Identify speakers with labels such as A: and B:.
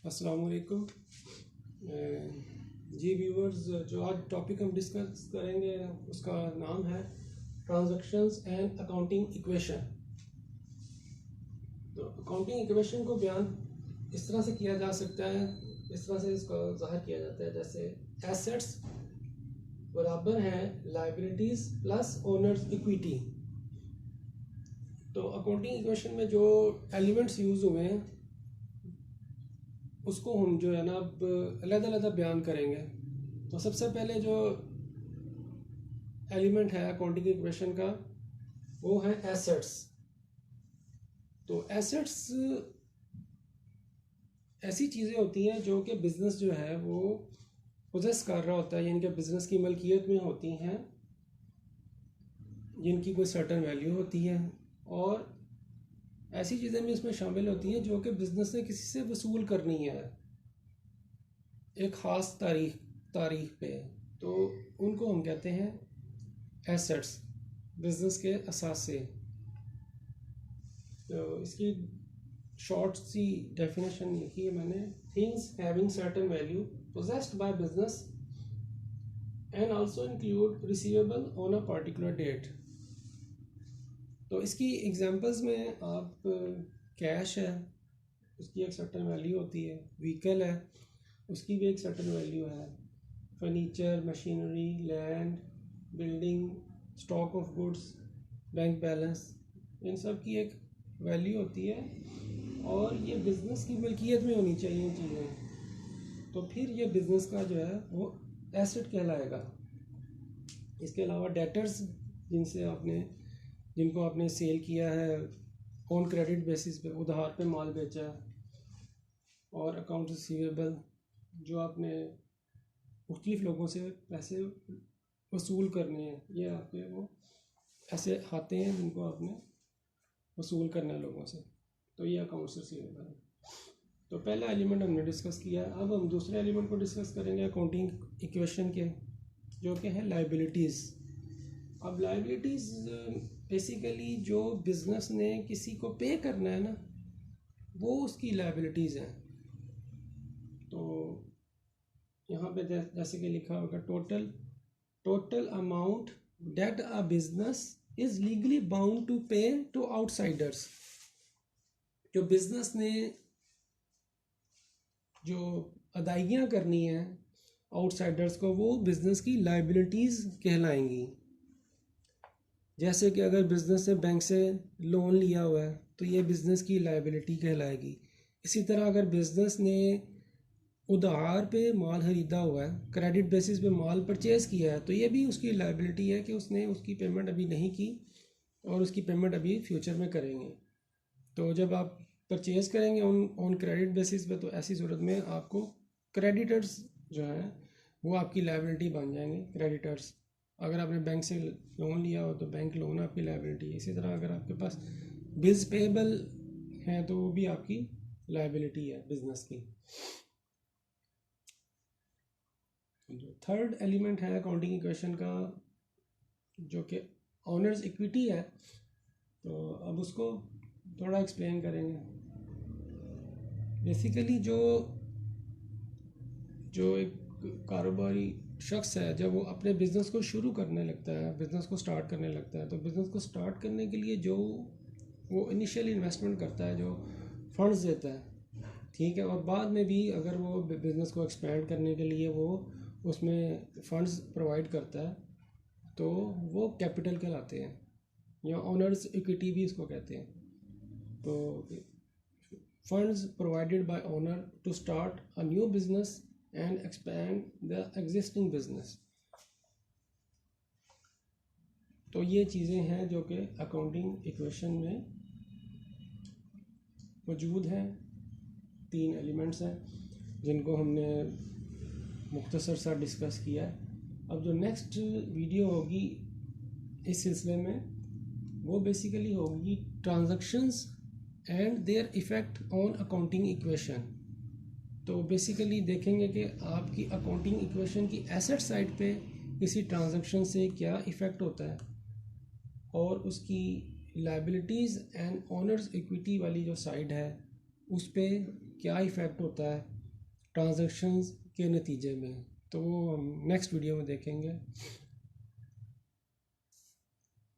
A: अस्सलाम वालेकुम। जी व्यूवर्स, जो आज टॉपिक हम डिस्कस करेंगे उसका नाम है ट्रांजैक्शंस एंड अकाउंटिंग इक्वेशन। तो अकाउंटिंग इक्वेशन को बयान इस तरह से किया जा सकता है, इस तरह से इसका ज़ाहिर किया जाता है जैसे एसेट्स बराबर है लाइबिलिटीज़ प्लस ओनर्स इक्विटी। तो अकाउंटिंग इक्वेशन में जो एलिमेंट्स यूज़ हुए हैं उसको हम जो है ना अब अलग-अलग बयान करेंगे। तो सबसे पहले जो एलिमेंट है अकाउंटिंग इक्वेशन का वो है एसेट्स। तो एसेट्स ऐसी चीज़ें होती हैं जो कि बिज़नेस जो है वो पोजेस कर रहा होता है, यानी कि बिज़नेस की मलकियत में होती हैं, जिनकी कोई सर्टन वैल्यू होती है, और ऐसी चीज़ें भी इसमें शामिल होती हैं जो कि बिज़नेस ने किसी से वसूल करनी है एक ख़ास तारीख पे। तो उनको हम कहते हैं एसेट्स, बिज़नेस के असासे। तो इसकी शॉर्ट सी डेफिनेशन लिखी है मैंने, things having certain value possessed by business and also include receivable on a particular date. तो इसकी एग्जांपल्स में आप कैश है, उसकी एक सर्टेन वैल्यू होती है, व्हीकल है, उसकी भी एक सर्टेन वैल्यू है, furniture, machinery, land, building, stock of goods, bank balance, इन सब की एक वैल्यू होती है और ये बिज़नेस की मलकियत में होनी चाहिए चीज़ें। तो फिर ये बिज़नेस का जो है वो एसेट कहलाएगा। इसके अलावा डेटर्स, जिनको आपने सेल किया है ऑन क्रेडिट बेसिस पे, उधार पे माल बेचा है, और अकाउंट रिसीवेबल जो आपने मुख्तलिफ लोगों से पैसे वसूल करने हैं, ये आपके वो ऐसे आते हैं जिनको आपने वसूल करना है लोगों से। तो ये अकाउंट्स रिसीवेबल है। तो पहला एलिमेंट हमने डिस्कस किया है। अब हम दूसरे एलिमेंट को डिस्कस करेंगे अकाउंटिंग इक्वेशन के, जो कि है लाइबिलिटीज़। अब लाइबिलिटीज़ बेसिकली जो बिज़नेस ने किसी को पे करना है ना, वो उसकी लाइबिलिटीज़ हैं। तो यहाँ पे जैसे कि लिखा होगा, total amount debt a business is legally bound to pay to outsiders. जो बिजनेस ने जो अदायगियाँ करनी है आउटसाइडर्स को, वो बिजनेस की लाइबिलिटीज़ कहलाएंगी। जैसे कि अगर बिजनेस ने बैंक से लोन लिया हुआ है तो ये बिजनेस की लाइबिलिटी कहलाएगी। इसी तरह अगर बिजनेस ने उधार पे माल ख़रीदा हुआ है, क्रेडिट बेसिस पे माल परचेज़ किया है, तो ये भी उसकी लाइबिलिटी है कि उसने उसकी पेमेंट अभी नहीं की और उसकी पेमेंट अभी फ्यूचर में करेंगे। तो जब आप परचेज़ करेंगे ऑन क्रेडिट बेसिस पे, तो ऐसी सूरत में आपको क्रेडिटर्स जो हैं वो आपकी लाइबिलिटी बन जाएंगे, क्रेडिटर्स। अगर आपने बैंक से लोन लिया हो तो बैंक लोन आपकी लाइबिलिटी है। इसी तरह अगर आपके पास बिल्स पेएबल हैं तो वो भी आपकी लाइबिलिटी है बिजनेस की। जो थर्ड एलिमेंट है अकाउंटिंग इक्वेशन का, जो कि ओनर्स इक्विटी है, तो अब उसको थोड़ा एक्सप्लेन करेंगे। बेसिकली जो एक कारोबारी शख्स है, जब वो अपने बिज़नेस को शुरू करने लगता है, बिज़नेस को स्टार्ट करने लगता है, तो बिज़नेस को स्टार्ट करने के लिए जो वो इनिशियल इन्वेस्टमेंट करता है, जो फंड्स देता है, ठीक है, और बाद में भी अगर वो बिज़नेस को एक्सपेंड करने के लिए वो उसमें फंड्स प्रोवाइड करता है, तो वो कैपिटल कहलाते हैं, या ओनर्स इक्विटी भी इसको कहते हैं। तो funds provided by owner to start a new business and expand the existing business. तो ये चीज़ें हैं जो कि अकाउंटिंग इक्वेशन में मौजूद हैं। 3 एलिमेंट्स हैं जिनको हमने मुख्तसर सा डिस्कस किया है। अब जो नेक्स्ट वीडियो होगी इस सिलसिले में, वो बेसिकली होगी transactions and their effect on accounting equation. तो बेसिकली देखेंगे कि आपकी अकाउंटिंग इक्वेशन की एसेट साइड पे किसी ट्रांजैक्शन से क्या इफ़ेक्ट होता है, और उसकी लाइबिलिटीज़ एंड ओनर्स इक्विटी वाली जो साइड है उस पर क्या इफ़ेक्ट होता है। ट्रांजैक्शंस के नतीजे में, तो वो हम नेक्स्ट वीडियो में देखेंगे।